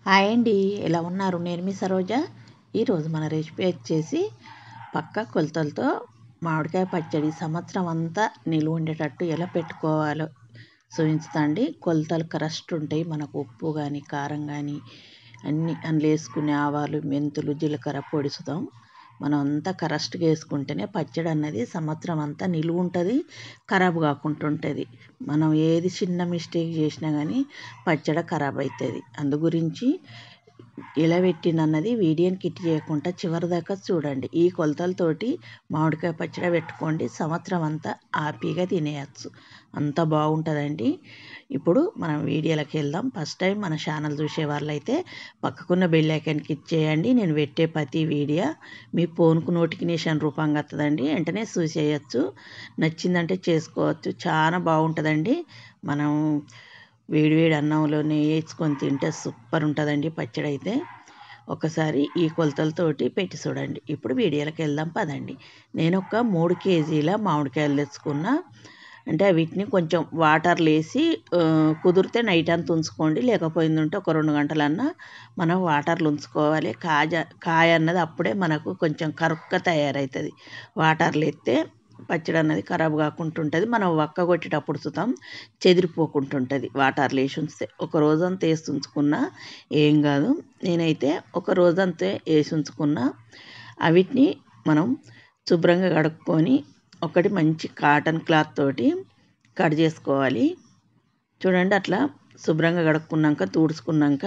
Hi అండి, ఎలా ఉన్నారు? నేను మీ సరోజ. ఈరోజు మన రెసిపీ వచ్చేసి పక్కా కొలతలతో మామిడికాయ పచ్చడి సంవత్సరం అంతా నిలువ ఉండేటట్టు ఎలా పెట్టుకోవాలో చూపించుతా అండి. కొలతలు కరెక్ట్ ఉంటాయి. మనకు ఉప్పు కానీ కారం కానీ అన్నీ అందులో వేసుకునే ఆవాలు, మెంతులు, జీలకర్ర పొడుచుతాం. మనం అంతా కరెక్ట్గా వేసుకుంటేనే పచ్చడి అన్నది సంవత్సరం అంతా నిలువ ఉంటుంది, ఖరాబ్ కాకుండా ఉంటుంది. మనం ఏది చిన్న మిస్టేక్ చేసినా కానీ పచ్చడి ఖరాబ్ అవుతుంది. అందు గురించి ఎలా పెట్టినన్నది వీడియోని కిట్ చేయకుండా చివరి దాకా చూడండి. ఈ కొలతలతోటి మామిడికాయ పచ్చడి పెట్టుకోండి, సంవత్సరం అంతా హ్యాపీగా తినేయచ్చు. అంత బాగుంటుందండి. ఇప్పుడు మనం వీడియోలోకి వెళ్దాం. ఫస్ట్ టైం మన ఛానల్ చూసే వాళ్ళైతే పక్కకున్న బెల్ ఐకాన్ క్లిక్ చేయండి. నేను పెట్టే ప్రతి వీడియో మీ ఫోన్కు నోటిఫికేషన్ రూపంగా వస్తుందండి, వెంటనే చూసేయచ్చు. నచ్చిందంటే చేసుకోవచ్చు, చాలా బాగుంటుందండి. మనం వేడివేడి అన్నంలోనే వేసుకొని తింటే సూపర్ ఉంటుందండి పచ్చడి అయితే. ఒకసారి ఈ కొలతలతోటి పెట్టి చూడండి. ఇప్పుడు వీడియోలోకి వెళ్దాం పదండి. నేను ఒక 3 కేజీల మామిడికాయలు తెచ్చుకున్నా. అంటే వీటిని కొంచెం వాటర్లో వేసి కుదిరితే నైట్ అంతా ఉంచుకోండి, లేకపోయిందంటే ఒక 2 గంటలన్నా మనం వాటర్లో ఉంచుకోవాలి. కాయ అన్నది అప్పుడే మనకు కొంచెం కరుగ్గా తయారవుతుంది. వాటర్లో ఎత్తే పచ్చడి అన్నది ఖరాబ్ కాకుండా ఉంటుంది. మనం వక్క కొట్టేటప్పుడు చూద్దాం చెదిరిపోకుండా ఉంటుంది. వాటర్లో వేసి ఉంచితే ఒక రోజంతా వేసి ఉంచుకున్నా ఏం కాదు. నేనైతే ఒక రోజంతా వేసి ఉంచుకున్నా. వీటిని మనం శుభ్రంగా కడుక్కొని ఒకటి మంచి కాటన్ క్లాత్ తోటి కట్ చేసుకోవాలి. చూడండి, అట్లా శుభ్రంగా కడుక్కున్నాక తుడుచుకున్నాక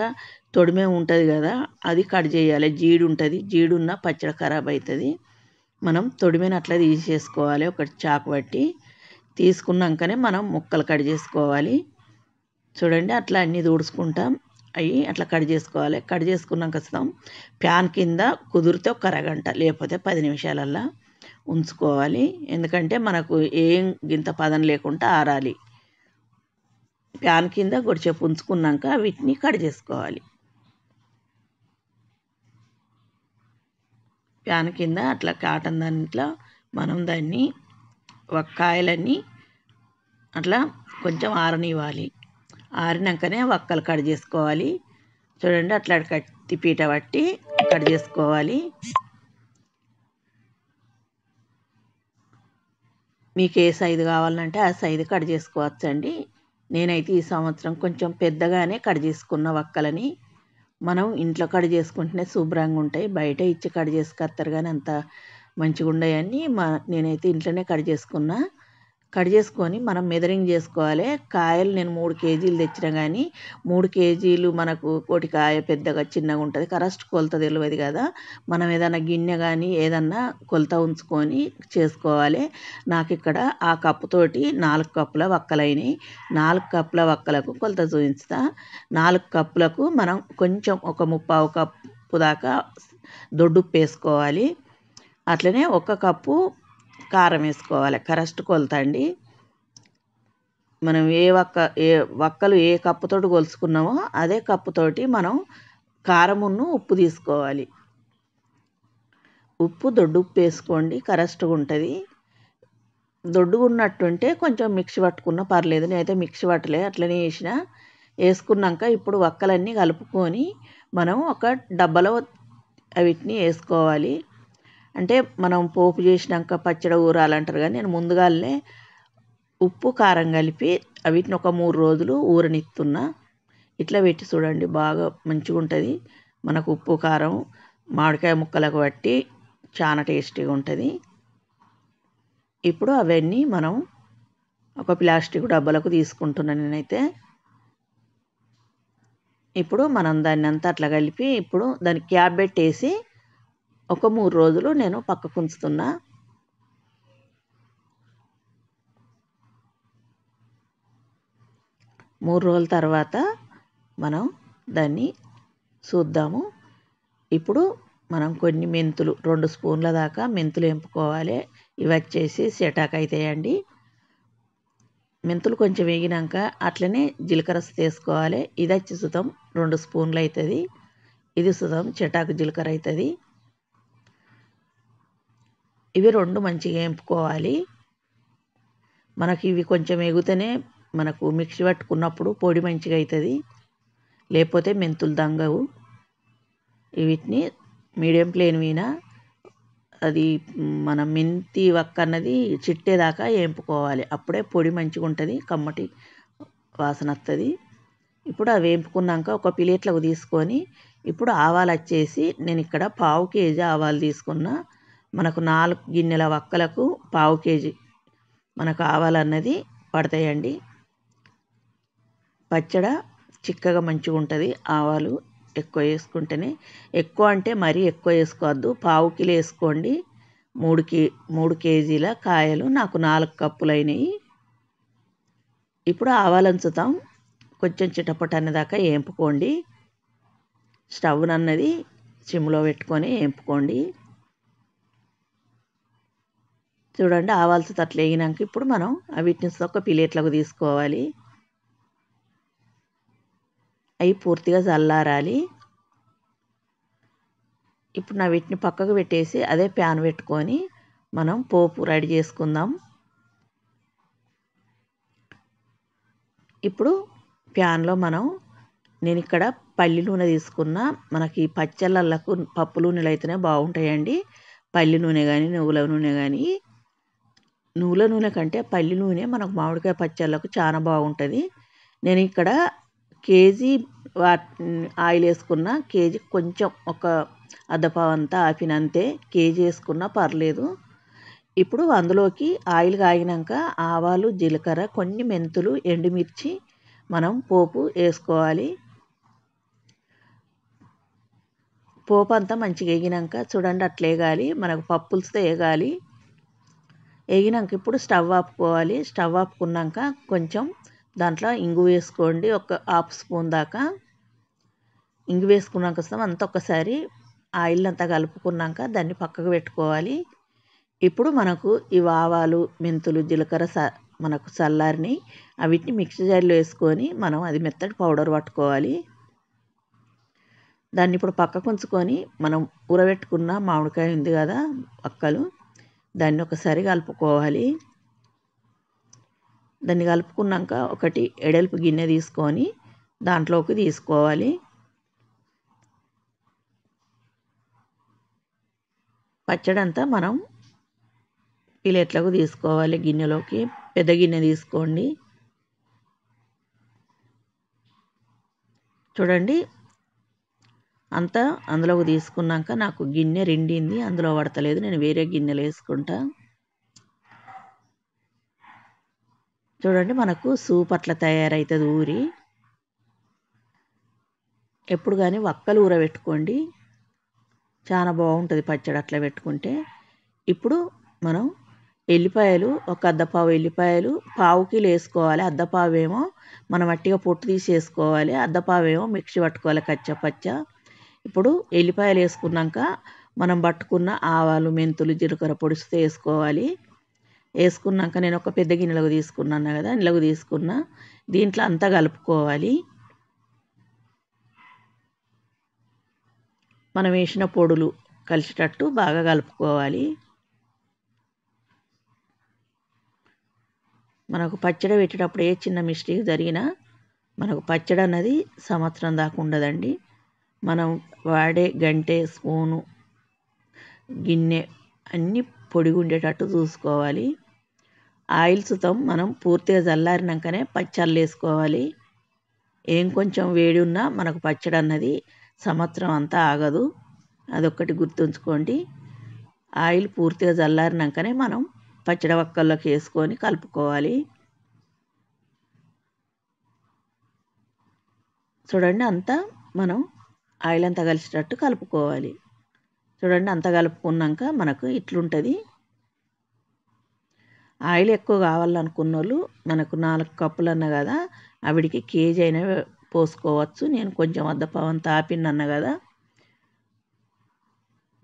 తొడిమే ఉంటుంది కదా, అది కట్ చేయాలి. జీడు ఉంటుంది, జీడున్న పచ్చడి ఖరాబ్ అవుతుంది. మనం తొడిమేని అట్లా తీసేసుకోవాలి. ఒకటి చాకు పట్టి తీసుకున్నాకనే మనం ముక్కలు కట్ చేసుకోవాలి. చూడండి, అట్లా అన్నీ తుడుచుకుంటాం. అవి అట్లా కట్ చేసుకోవాలి. కట్ చేసుకున్నాక వస్తాం ప్యాన్ కింద కుదిరితే ఒక అరగంట, లేకపోతే 10 నిమిషాలల్లా ఉంచుకోవాలి. ఎందుకంటే మనకు ఏం గింత పదం లేకుండా ఆరాలి. ప్యాన్ కింద కొద్దిసేపు ఉంచుకున్నాక వీటిని కట్ చేసుకోవాలి. ప్యాన్ కింద అట్లా కాటన్ దాంట్లో మనం దాన్ని కాయలన్నీ అట్లా కొంచెం ఆరనివ్వాలి. ఆరినాకనే వక్కలు కట్ చేసుకోవాలి. చూడండి, అట్లా కత్తి పీట పట్టి కట్ చేసుకోవాలి. మీకు ఏ సైజు కావాలంటే ఆ సైజు కట్ చేసుకోవచ్చండి. నేనైతే ఈ సంవత్సరం కొంచెం పెద్దగానే కట్ చేసుకున్న వక్కలని. మనం ఇంట్లో కట్ చేసుకుంటేనే శుభ్రంగా ఉంటాయి. బయట ఇచ్చి కట్ చేసుకొస్తారు కానీ అంత మంచిగా ఉండవని నేనైతే ఇంట్లోనే కట్ చేసుకున్నా. కట్ చేసుకొని మనం మెజరింగ్ చేసుకోవాలి. కాయలు నేను 3 కేజీలు తెచ్చినా కానీ 3 కేజీలు మనకు కోటి కాయ పెద్దగా చిన్నగా ఉంటుంది. కరెక్ట్ కొలత తెలియదు కదా. మనం ఏదైనా గిన్నె కానీ ఏదన్నా కొలత ఉంచుకొని చేసుకోవాలి. నాకు ఇక్కడ ఆ కప్పుతోటి 4 కప్పుల వక్కలైనవి. 4 కప్పుల వక్కలకు కొలత చూపించుతా. 4 కప్పులకు మనం కొంచెం ఒక 3/4 కప్పు దాకా దొడ్డుప్పు వేసుకోవాలి. అట్లనే 1 కప్పు కారం వేసుకోవాలి. కరెక్ట్ కొలత అండి. మనం ఏ వక్కలు ఏ కప్పుతోటి కొలుచుకున్నామో అదే కప్పుతోటి మనం కారమును ఉప్పు తీసుకోవాలి. ఉప్పు దొడ్డుప్పు వేసుకోండి, కరెక్ట్గా ఉంటుంది. దొడ్డుగా ఉన్నట్టుంటే కొంచెం మిక్సీ పట్టుకున్నా పర్లేదు. నేనైతే మిక్సీ పట్టలే, అట్లనే వేసుకున్నాక ఇప్పుడు వక్కలన్నీ కలుపుకొని మనం ఒక డబ్బాలో వీటిని వేసుకోవాలి. అంటే మనం పోపు చేసినాక పచ్చడి ఊరాలంటారు కానీ నేను ముందుగానే ఉప్పు కారం కలిపి వీటిని ఒక 3 రోజులు ఊరనిస్తున్నా. ఇట్లా పెట్టి చూడండి, బాగా మంచిగా ఉంటుంది. మనకు ఉప్పు కారం మామిడికాయ ముక్కలకు బట్టి చాలా టేస్టీగా ఉంటుంది. ఇప్పుడు అవన్నీ మనం ఒక ప్లాస్టిక్ డబ్బాలకు తీసుకుంటున్నాను నేనైతే. ఇప్పుడు మనం దాన్ని అంతా అట్లా కలిపి ఇప్పుడు దానికి క్యాప్ పెట్టేసి ఒక 3 రోజులు నేను పక్కకు ఉంచుతున్నా. 3 రోజుల తర్వాత మనం దాన్ని చూద్దాము. ఇప్పుడు మనం కొన్ని మెంతులు 2 స్పూన్ల దాకా మెంతులు ఎంపుకోవాలి. ఇవి వచ్చేసి సెటాక్ అవుతాయండి. మెంతులు కొంచెం వేగినాక అట్లనే జీలకర్ర వేసుకోవాలి. ఇది వచ్చి సుతం 2 స్పూన్లు అవుతుంది. ఇది సుతం చెటాకు జీలకర్ర అవుతుంది. ఇవి 2 మంచిగా వేపుకోవాలి. మనకి ఇవి కొంచెం ఎగితేనే మనకు మిక్సీ పట్టుకున్నప్పుడు పొడి మంచిగా అవుతుంది. లేకపోతే మెంతులు దంగవు. వీటిని మీడియం ఫ్లేమ్ మీద అది మన మెంతి వక్క అన్నది చిట్టేదాకా వేంపుకోవాలి. అప్పుడే పొడి మంచిగా ఉంటుంది, కమ్మటి వాసన వస్తుంది. ఇప్పుడు అవి వేంపుకున్నాక ఒక ప్లేట్లోకి తీసుకొని ఇప్పుడు ఆవాలు వచ్చేసి నేను ఇక్కడ 1/2 కేజీ ఆవాలు తీసుకున్నా. మనకు 4 గిన్నెల వక్కలకు 1/2 కేజీ మనకు ఆవాలు అన్నది పడతాయండి. పచ్చడి చిక్కగా మంచిగా ఉంటుంది. ఆవాలు ఎక్కువ వేసుకుంటేనే, ఎక్కువ అంటే మరీ ఎక్కువ వేసుకోవద్దు. 1/2 కిలో వేసుకోండి. 3 కేజీల కాయలు నాకు 4 కప్పులు అయినాయి. ఇప్పుడు ఆవాలు ఉంచుతాం, కొంచెం చిటపట అనేదాకా వేంపుకోండి. స్టవ్ అన్నది సిమ్లో పెట్టుకొని వేంపుకోండి. చూడండి ఆవాల్సి అట్లా వేగినాక ఇప్పుడు మనం వీటిని ఒక ప్లేట్లోకి తీసుకోవాలి. అవి పూర్తిగా చల్లారాలి. ఇప్పుడు వీటిని పక్కకు పెట్టేసి అదే ప్యాన్ పెట్టుకొని మనం పోపు రెడీ చేసుకుందాం. ఇప్పుడు ప్యాన్లో నేను ఇక్కడ పల్లి నూనె తీసుకున్నా. మనకి పచ్చళ్ళకు పప్పు నూనెలు అయితేనే బాగుంటాయండి. పల్లి నూనె కానీ నువ్వుల నూనె కానీ, నువ్వుల నూనె కంటే పల్లి నూనె మనకు మామిడికాయ పచ్చళ్ళకు చాలా బాగుంటుంది. నేను ఇక్కడ కేజీ ఆయిల్ వేసుకున్న. కేజీ కొంచెం ఒక అర్ధపావు అంతా ఆపినంతే. కేజీ వేసుకున్నా పర్లేదు. ఇప్పుడు అందులోకి ఆయిల్ కాగినాక ఆవాలు, జీలకర్ర, కొన్ని మెంతులు, ఎండుమిర్చి మనం పోపు వేసుకోవాలి. పోపు అంతా మంచిగా వేగినాక చూడండి అట్లా వేగాలి. మనకు పప్పులతో వేగాలి. వేగినాక ఇప్పుడు స్టవ్ ఆపుకోవాలి. స్టవ్ ఆపుకున్నాక కొంచెం దాంట్లో ఇంగు వేసుకోండి. ఒక 1/2 స్పూన్ దాకా ఇంగు వేసుకున్నాక అంతా ఒకసారి ఆయిల్ అంతా కలుపుకున్నాక దాన్ని పక్కకు పెట్టుకోవాలి. ఇప్పుడు మనకు ఈ ఆవాలు, మెంతులు, జీలకర్ర మనకు చల్లారిని వీటిని మిక్సీ జార్లో వేసుకొని మనం అది మెత్తటి పౌడర్ పట్టుకోవాలి. దాన్ని ఇప్పుడు పక్కకు ఉంచుకొని మనం ఊరబెట్టుకున్న మామిడికాయ ఉంది కదా వక్కలు, దాన్ని ఒకసారి కలుపుకోవాలి. దాన్ని కలుపుకున్నాక ఒకటి ఎడల్పు గిన్నె తీసుకొని దాంట్లోకి తీసుకోవాలి. పచ్చడి అంతా మనం ప్లేట్లకు తీసుకోవాలి. గిన్నెలోకి పెద్ద గిన్నె తీసుకోండి. చూడండి అంతా అందులోకి తీసుకున్నాక నాకు గిన్నె రెండింది, అందులో పడతలేదు. నేను వేరే గిన్నెలు వేసుకుంటా. చూడండి మనకు సూప్ అట్లా తయారవుతుంది ఊరి. ఎప్పుడు కానీ వక్కలు ఊరబెట్టుకోండి, చాలా బాగుంటుంది పచ్చడి అట్లా పెట్టుకుంటే. ఇప్పుడు మనం ఎల్లిపాయలు ఒక అర్ధపావు ఎల్లిపాయలు 1/2 కిలో వేసుకోవాలి. అర్ధపావు ఏమో మనం వట్టిగా పొట్టు తీసి వేసుకోవాలి, అర్ధపావు ఏమో మిక్సీ పట్టుకోవాలి కచ్చపచ్చ. ఇప్పుడు ఎల్లిపాయలు వేసుకున్నాక మనం పట్టుకున్న ఆవాలు, మెంతులు, జీలకర్ర పొడిస్తే వేసుకోవాలి. వేసుకున్నాక నేను ఒక పెద్ద గిన్నెలకు తీసుకున్నాను కదా, ఇందులోకి తీసుకున్నా. దీంట్లో అంతా కలుపుకోవాలి. మనం వేసిన పొడులు కలిసేటట్టు బాగా కలుపుకోవాలి. మనకు పచ్చడి పెట్టేటప్పుడు ఏ చిన్న మిస్టేక్ జరిగినా మనకు పచ్చడి అన్నది సంవత్సరం దాకా ఉండదండి. మనం వాడే గంటె, స్పూను, గిన్నె అన్నీ పొడిగా ఉండేటట్టు చూసుకోవాలి. ఆయిల్ సుతం మనం పూర్తిగా చల్లారినాకనే పచ్చళ్ళు వేసుకోవాలి. ఏం కొంచెం వేడి ఉన్నా మనకు పచ్చడి అన్నది సంవత్సరం అంతా ఆగదు. అదొక్కటి గుర్తుంచుకోండి. ఆయిల్ పూర్తిగా చల్లారినాకనే మనం పచ్చడి వక్కల్లోకి వేసుకొని కలుపుకోవాలి. చూడండి అంతా మనం ఆయిల్ అంతా కలిసేటట్టు కలుపుకోవాలి. చూడండి అంతా కలుపుకున్నాక మనకు ఇట్లుంటుంది. ఆయిల్ ఎక్కువ కావాలనుకున్న వాళ్ళు మనకు 4 కప్పులు అన్న కదా, ఆవిడికి కేజీ అయినా పోసుకోవచ్చు. నేను కొంచెం అర్ధపావు అంత ఆపినన్న కదా.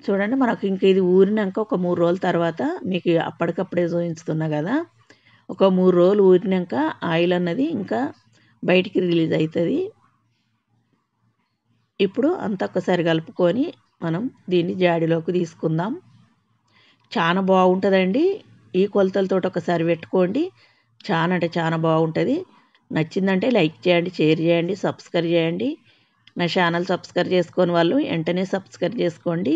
చూడండి మనకు ఇంక ఇది ఊరినాక ఒక 3 రోజుల తర్వాత మీకు అప్పటికప్పుడే చూపిస్తున్నా కదా, ఒక 3 రోజులు ఊరినాక ఆయిల్ అన్నది ఇంకా బయటికి రిలీజ్ అవుతుంది. ఇప్పుడు అంతా ఒకసారి కలుపుకొని మనం దీన్ని జాడీలోకి తీసుకుందాం. చాలా బాగుంటుందండి. ఈ కొలతలతో ఒకసారి పెట్టుకోండి, చాలా అంటే చాలా బాగుంటుంది. నచ్చిందంటే లైక్ చేయండి, షేర్ చేయండి, సబ్స్క్రైబ్ చేయండి. నా ఛానల్ సబ్స్క్రైబ్ చేసుకోని వాళ్ళు వెంటనే సబ్స్క్రైబ్ చేసుకోండి.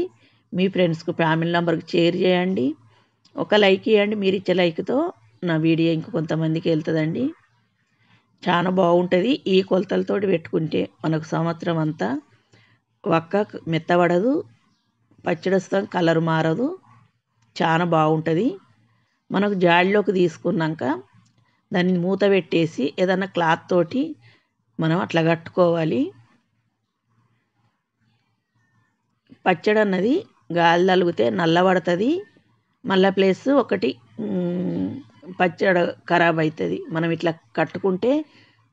మీ ఫ్రెండ్స్కు ఫ్యామిలీ మెంబర్కి షేర్ చేయండి. ఒక లైక్ ఇవ్వండి. మీరు ఇచ్చే లైక్తో నా వీడియో ఇంక కొంతమందికి వెళ్తుందండి. చాలా బాగుంటుంది. ఈ కొలతలతోటి పెట్టుకుంటే మనకు సంవత్సరం అంతా ఒక్క మెత్తబడదు, పచ్చడి వస్తాం, కలర్ మారదు, చాలా బాగుంటుంది. మనకు జాడిలోకి తీసుకున్నాక దాన్ని మూత పెట్టేసి ఏదన్నా క్లాత్ తోటి మనం అట్లా కట్టుకోవాలి. పచ్చడి అన్నది గాలి తగిలితే నల్లబడుతుంది. మళ్ళీ ప్లస్ ఒకటి పచ్చడి ఖరాబ్ అవుతుంది. మనం ఇట్లా కట్టుకుంటే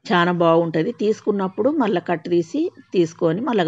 చాలా బాగుంటుంది. తీసుకున్నప్పుడు మళ్ళీ కట్టు తీసి తీసుకొని మళ్ళీ